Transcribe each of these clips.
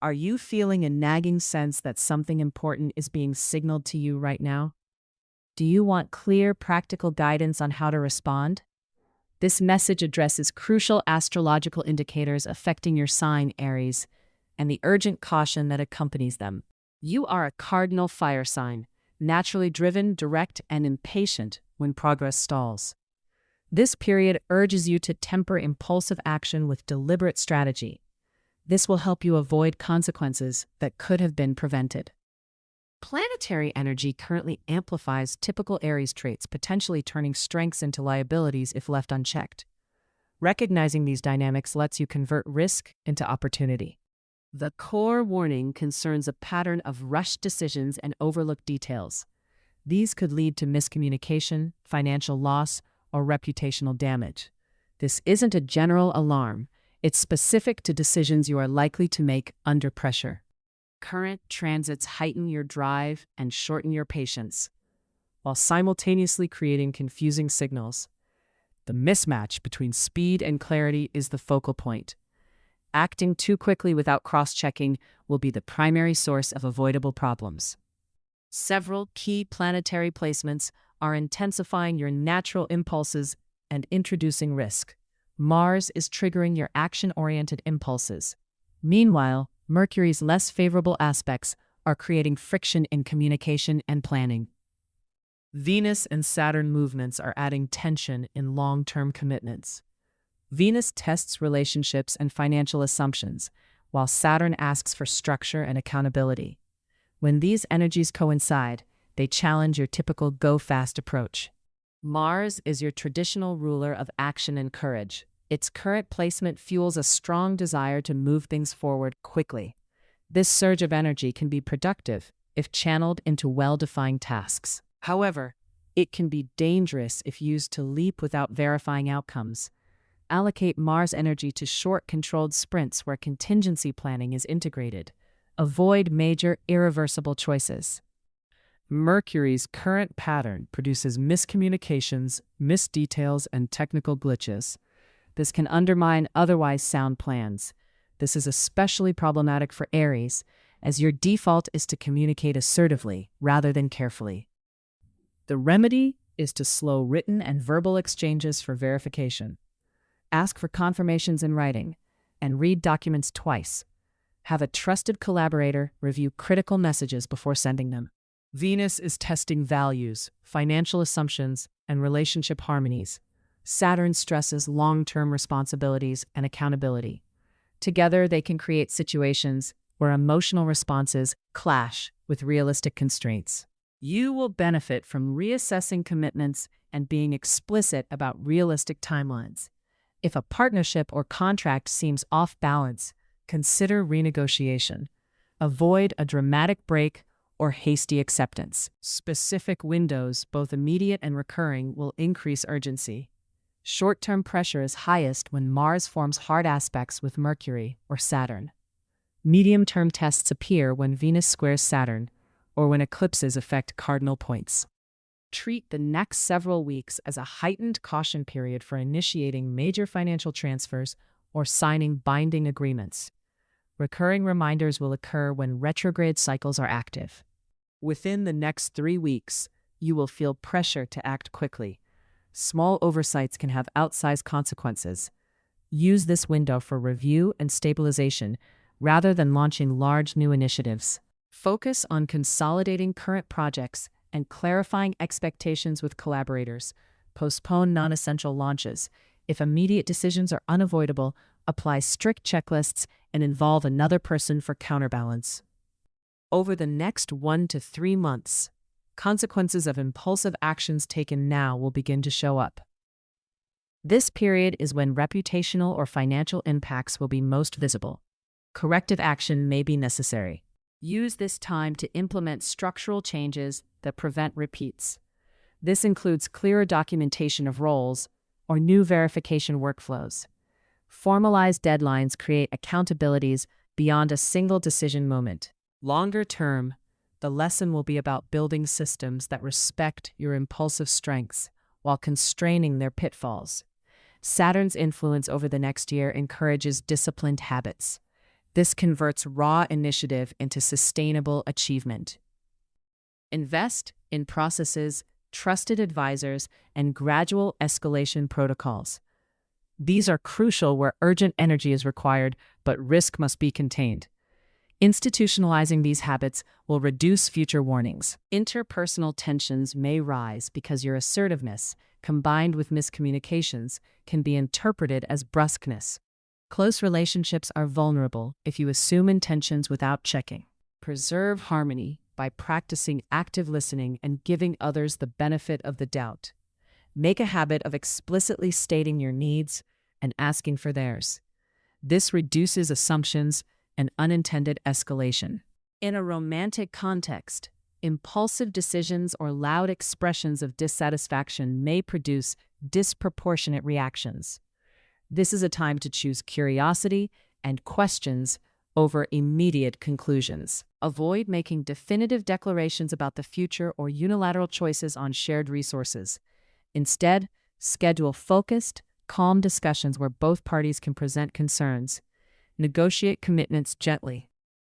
Are you feeling a nagging sense that something important is being signaled to you right now? Do you want clear, practical guidance on how to respond? This message addresses crucial astrological indicators affecting your sign, Aries, and the urgent caution that accompanies them. You are a cardinal fire sign, naturally driven, direct, and impatient when progress stalls. This period urges you to temper impulsive action with deliberate strategy. This will help you avoid consequences that could have been prevented. Planetary energy currently amplifies typical Aries traits, potentially turning strengths into liabilities if left unchecked. Recognizing these dynamics lets you convert risk into opportunity. The core warning concerns a pattern of rushed decisions and overlooked details. These could lead to miscommunication, financial loss, or reputational damage. This isn't a general alarm. It's specific to decisions you are likely to make under pressure. Current transits heighten your drive and shorten your patience, while simultaneously creating confusing signals. The mismatch between speed and clarity is the focal point. Acting too quickly without cross-checking will be the primary source of avoidable problems. Several key planetary placements are intensifying your natural impulses and introducing risk. Mars is triggering your action-oriented impulses. Meanwhile, Mercury's less favorable aspects are creating friction in communication and planning. Venus and Saturn movements are adding tension in long-term commitments. Venus tests relationships and financial assumptions, while Saturn asks for structure and accountability. When these energies coincide, they challenge your typical go-fast approach. Mars is your traditional ruler of action and courage. Its current placement fuels a strong desire to move things forward quickly. This surge of energy can be productive if channeled into well-defined tasks. However, it can be dangerous if used to leap without verifying outcomes. Allocate Mars energy to short, controlled sprints where contingency planning is integrated. Avoid major, irreversible choices. Mercury's current pattern produces miscommunications, missed details, and technical glitches. This can undermine otherwise sound plans. This is especially problematic for Aries, as your default is to communicate assertively rather than carefully. The remedy is to slow written and verbal exchanges for verification. Ask for confirmations in writing, and read documents twice. Have a trusted collaborator review critical messages before sending them. Venus is testing values, financial assumptions, and relationship harmonies. Saturn stresses long-term responsibilities and accountability. Together, they can create situations where emotional responses clash with realistic constraints. You will benefit from reassessing commitments and being explicit about realistic timelines. If a partnership or contract seems off balance, consider renegotiation. Avoid a dramatic break or hasty acceptance. Specific windows, both immediate and recurring, will increase urgency. Short-term pressure is highest when Mars forms hard aspects with Mercury or Saturn. Medium-term tests appear when Venus squares Saturn or when eclipses affect cardinal points. Treat the next several weeks as a heightened caution period for initiating major financial transfers or signing binding agreements. Recurring reminders will occur when retrograde cycles are active. Within the next 3 weeks, you will feel pressure to act quickly. Small oversights can have outsized consequences. Use this window for review and stabilization rather than launching large new initiatives. Focus on consolidating current projects and clarifying expectations with collaborators. Postpone non-essential launches. If immediate decisions are unavoidable, apply strict checklists and involve another person for counterbalance. Over the next 1 to 3 months, consequences of impulsive actions taken now will begin to show up. This period is when reputational or financial impacts will be most visible. Corrective action may be necessary. Use this time to implement structural changes that prevent repeats. This includes clearer documentation of roles or new verification workflows. Formalized deadlines create accountabilities beyond a single decision moment. Longer term, the lesson will be about building systems that respect your impulsive strengths while constraining their pitfalls. Saturn's influence over the next year encourages disciplined habits. This converts raw initiative into sustainable achievement. Invest in processes, trusted advisors, and gradual escalation protocols. These are crucial where urgent energy is required, but risk must be contained. Institutionalizing these habits will reduce future warnings. Interpersonal tensions may rise because your assertiveness, combined with miscommunications, can be interpreted as brusqueness. Close relationships are vulnerable if you assume intentions without checking. Preserve harmony by practicing active listening and giving others the benefit of the doubt. Make a habit of explicitly stating your needs and asking for theirs. This reduces assumptions and unintended escalation. In a romantic context, impulsive decisions or loud expressions of dissatisfaction may produce disproportionate reactions. This is a time to choose curiosity and questions over immediate conclusions. Avoid making definitive declarations about the future or unilateral choices on shared resources. Instead, schedule focused, calm discussions where both parties can present concerns. Negotiate commitments gently.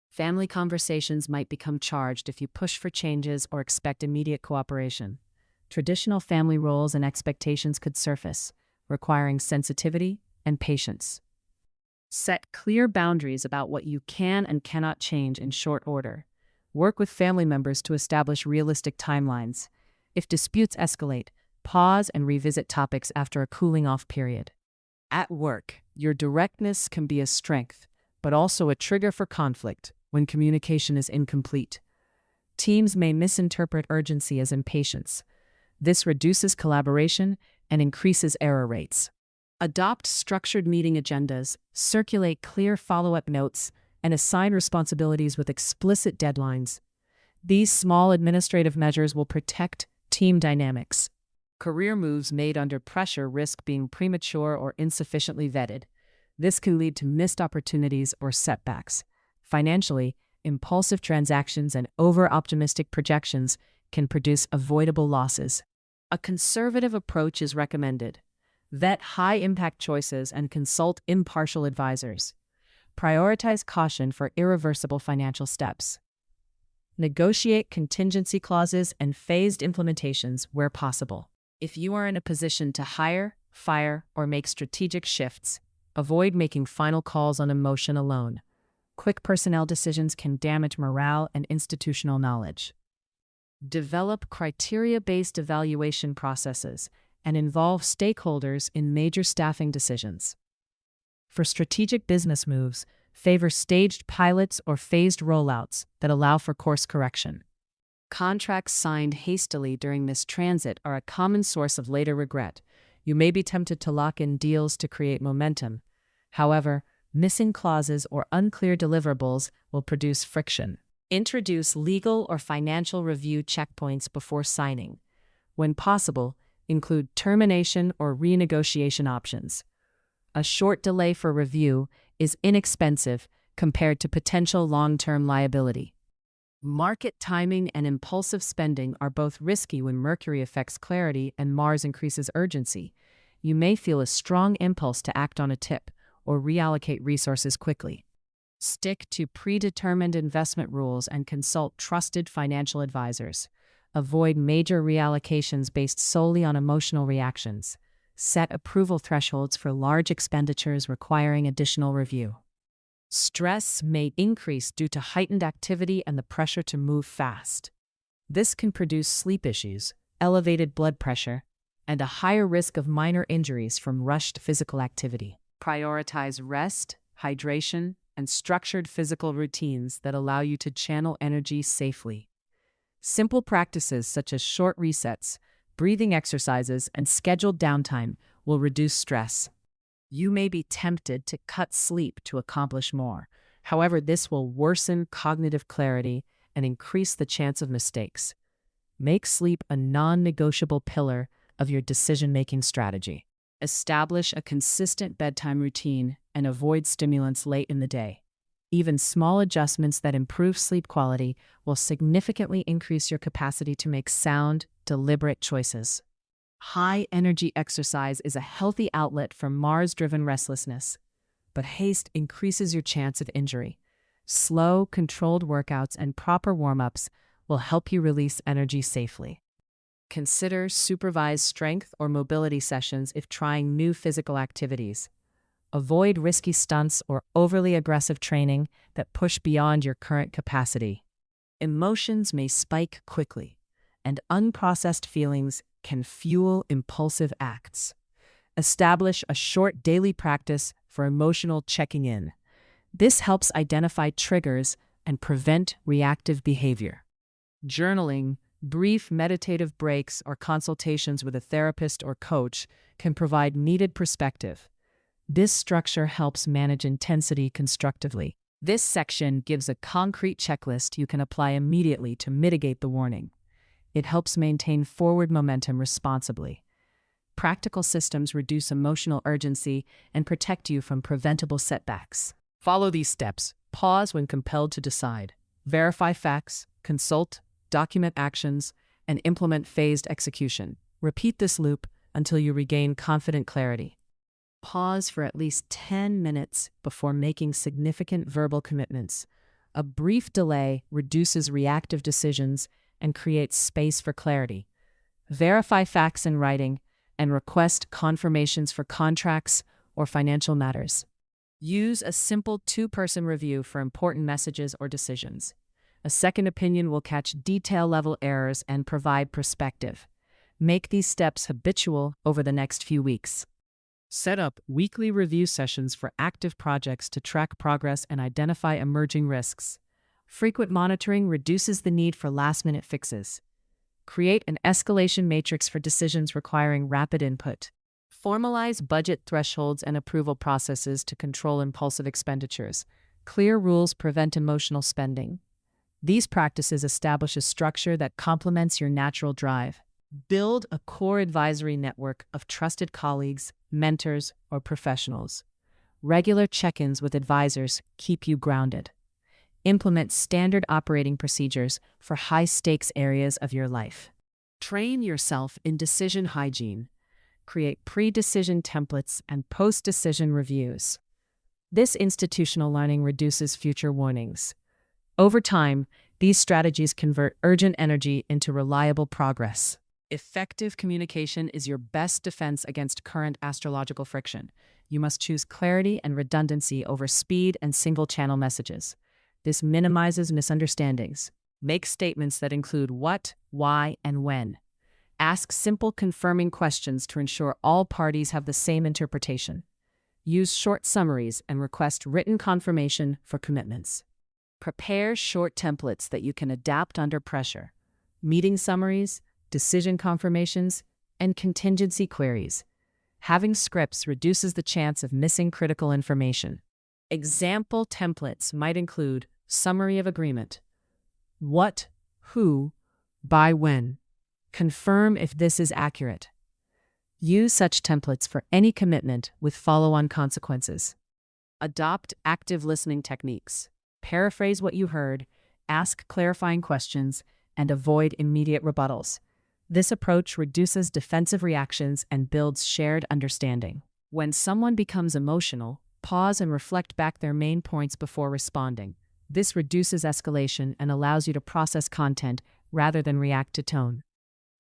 Family conversations might become charged if you push for changes or expect immediate cooperation. Traditional family roles and expectations could surface, requiring sensitivity and patience. Set clear boundaries about what you can and cannot change in short order. Work with family members to establish realistic timelines. If disputes escalate, pause and revisit topics after a cooling-off period. At work, your directness can be a strength, but also a trigger for conflict when communication is incomplete. Teams may misinterpret urgency as impatience. This reduces collaboration and increases error rates. Adopt structured meeting agendas, circulate clear follow-up notes, and assign responsibilities with explicit deadlines. These small administrative measures will protect team dynamics. Career moves made under pressure risk being premature or insufficiently vetted. This can lead to missed opportunities or setbacks. Financially, impulsive transactions and over-optimistic projections can produce avoidable losses. A conservative approach is recommended. Vet high-impact choices and consult impartial advisors. Prioritize caution for irreversible financial steps. Negotiate contingency clauses and phased implementations where possible. If you are in a position to hire, fire, or make strategic shifts, avoid making final calls on emotion alone. Quick personnel decisions can damage morale and institutional knowledge. Develop criteria-based evaluation processes and involve stakeholders in major staffing decisions. For strategic business moves, favor staged pilots or phased rollouts that allow for course correction. Contracts signed hastily during this transit are a common source of later regret. You may be tempted to lock in deals to create momentum. However, missing clauses or unclear deliverables will produce friction. Introduce legal or financial review checkpoints before signing. When possible, include termination or renegotiation options. A short delay for review is inexpensive compared to potential long-term liability. Market timing and impulsive spending are both risky when Mercury affects clarity and Mars increases urgency. You may feel a strong impulse to act on a tip or reallocate resources quickly. Stick to predetermined investment rules and consult trusted financial advisors. Avoid major reallocations based solely on emotional reactions. Set approval thresholds for large expenditures requiring additional review. Stress may increase due to heightened activity and the pressure to move fast. This can produce sleep issues, elevated blood pressure, and a higher risk of minor injuries from rushed physical activity. Prioritize rest, hydration, and structured physical routines that allow you to channel energy safely. Simple practices such as short resets, breathing exercises, and scheduled downtime will reduce stress. You may be tempted to cut sleep to accomplish more. However, this will worsen cognitive clarity and increase the chance of mistakes. Make sleep a non-negotiable pillar of your decision-making strategy. Establish a consistent bedtime routine and avoid stimulants late in the day. Even small adjustments that improve sleep quality will significantly increase your capacity to make sound, deliberate choices. High-energy exercise is a healthy outlet for Mars-driven restlessness, but haste increases your chance of injury. Slow, controlled workouts and proper warm-ups will help you release energy safely. Consider supervised strength or mobility sessions if trying new physical activities. Avoid risky stunts or overly aggressive training that push beyond your current capacity. Emotions may spike quickly, and unprocessed feelings can fuel impulsive acts. Establish a short daily practice for emotional checking in. This helps identify triggers and prevent reactive behavior. Journaling, brief meditative breaks, or consultations with a therapist or coach can provide needed perspective. This structure helps manage intensity constructively. This section gives a concrete checklist you can apply immediately to mitigate the warning. It helps maintain forward momentum responsibly. Practical systems reduce emotional urgency and protect you from preventable setbacks. Follow these steps. Pause when compelled to decide. Verify facts, consult, document actions, and implement phased execution. Repeat this loop until you regain confident clarity. Pause for at least 10 minutes before making significant verbal commitments. A brief delay reduces reactive decisions and creates space for clarity. Verify facts in writing and request confirmations for contracts or financial matters. Use a simple two-person review for important messages or decisions. A second opinion will catch detail-level errors and provide perspective. Make these steps habitual over the next few weeks. Set up weekly review sessions for active projects to track progress and identify emerging risks. Frequent monitoring reduces the need for last-minute fixes. Create an escalation matrix for decisions requiring rapid input. Formalize budget thresholds and approval processes to control impulsive expenditures. Clear rules prevent emotional spending. These practices establish a structure that complements your natural drive. Build a core advisory network of trusted colleagues, mentors, or professionals. Regular check-ins with advisors keep you grounded. Implement standard operating procedures for high-stakes areas of your life. Train yourself in decision hygiene. Create pre-decision templates and post-decision reviews. This institutional learning reduces future warnings. Over time, these strategies convert urgent energy into reliable progress. Effective communication is your best defense against current astrological friction. You must choose clarity and redundancy over speed and single-channel messages. This minimizes misunderstandings. Make statements that include what, why, and when. Ask simple confirming questions to ensure all parties have the same interpretation. Use short summaries and request written confirmation for commitments. Prepare short templates that you can adapt under pressure. Meeting summaries, decision confirmations, and contingency queries. Having scripts reduces the chance of missing critical information. Example templates might include summary of agreement. What, who, by when. Confirm if this is accurate. Use such templates for any commitment with follow-on consequences. Adopt active listening techniques. Paraphrase what you heard, ask clarifying questions, and avoid immediate rebuttals. This approach reduces defensive reactions and builds shared understanding. When someone becomes emotional, pause and reflect back their main points before responding. This reduces escalation and allows you to process content rather than react to tone.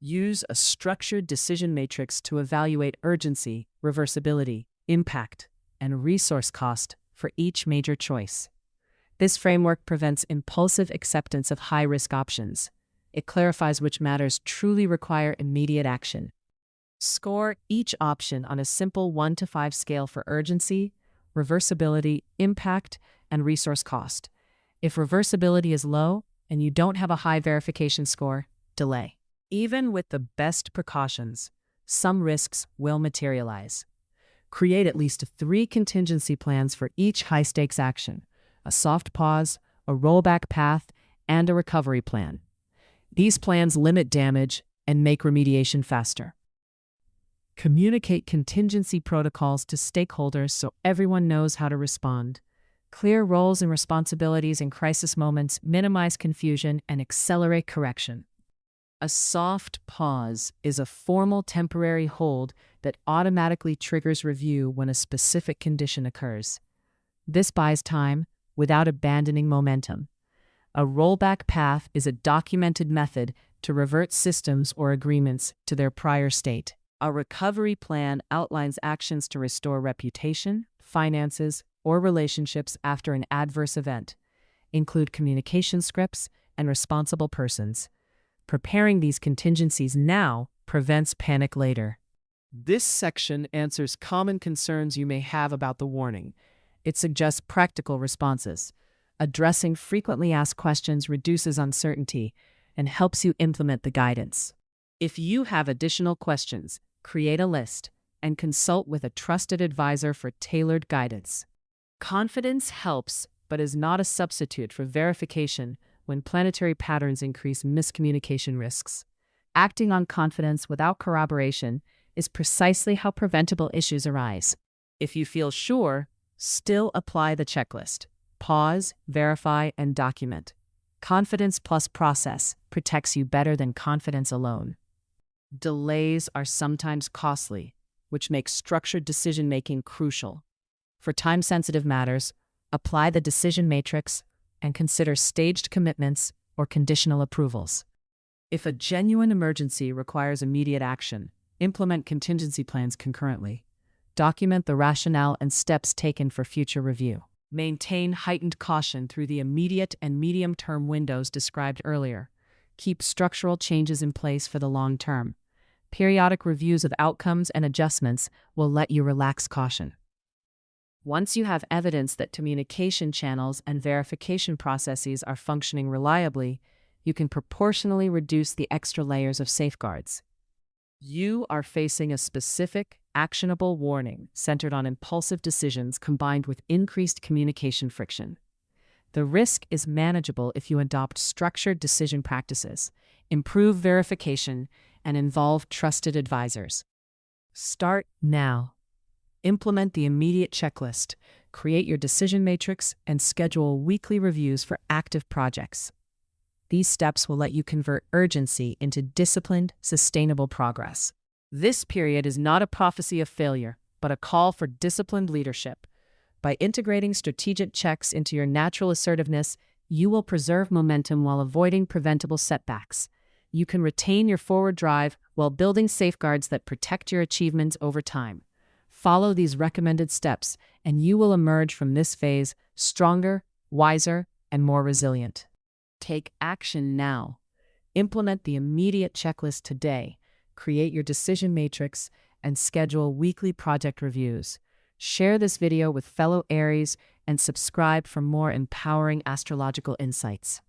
Use a structured decision matrix to evaluate urgency, reversibility, impact, and resource cost for each major choice. This framework prevents impulsive acceptance of high-risk options. It clarifies which matters truly require immediate action. Score each option on a simple 1 to 5 scale for urgency, reversibility, impact, and resource cost. If reversibility is low and you don't have a high verification score, delay. Even with the best precautions, some risks will materialize. Create at least 3 contingency plans for each high-stakes action: a soft pause, a rollback path, and a recovery plan. These plans limit damage and make remediation faster. Communicate contingency protocols to stakeholders so everyone knows how to respond. Clear roles and responsibilities in crisis moments minimize confusion and accelerate correction. A soft pause is a formal temporary hold that automatically triggers review when a specific condition occurs. This buys time, without abandoning momentum. A rollback path is a documented method to revert systems or agreements to their prior state. A recovery plan outlines actions to restore reputation, finances, or relationships after an adverse event, include communication scripts and responsible persons. Preparing these contingencies now prevents panic later. This section answers common concerns you may have about the warning. It suggests practical responses. Addressing frequently asked questions reduces uncertainty and helps you implement the guidance. If you have additional questions, create a list and consult with a trusted advisor for tailored guidance. Confidence helps, but is not a substitute for verification when planetary patterns increase miscommunication risks. Acting on confidence without corroboration is precisely how preventable issues arise. If you feel sure, still apply the checklist. Pause, verify, and document. Confidence plus process protects you better than confidence alone. Delays are sometimes costly, which makes structured decision-making crucial. For time-sensitive matters, apply the decision matrix and consider staged commitments or conditional approvals. If a genuine emergency requires immediate action, implement contingency plans concurrently. Document the rationale and steps taken for future review. Maintain heightened caution through the immediate and medium-term windows described earlier. Keep structural changes in place for the long term. Periodic reviews of outcomes and adjustments will let you relax caution. Once you have evidence that communication channels and verification processes are functioning reliably, you can proportionally reduce the extra layers of safeguards. You are facing a specific, actionable warning centered on impulsive decisions combined with increased communication friction. The risk is manageable if you adopt structured decision practices, improve verification, and involve trusted advisors. Start now. Implement the immediate checklist, create your decision matrix, and schedule weekly reviews for active projects. These steps will let you convert urgency into disciplined, sustainable progress. This period is not a prophecy of failure, but a call for disciplined leadership. By integrating strategic checks into your natural assertiveness, you will preserve momentum while avoiding preventable setbacks. You can retain your forward drive while building safeguards that protect your achievements over time. Follow these recommended steps, and you will emerge from this phase stronger, wiser, and more resilient. Take action now. Implement the immediate checklist today. Create your decision matrix and schedule weekly project reviews. Share this video with fellow Aries and subscribe for more empowering astrological insights.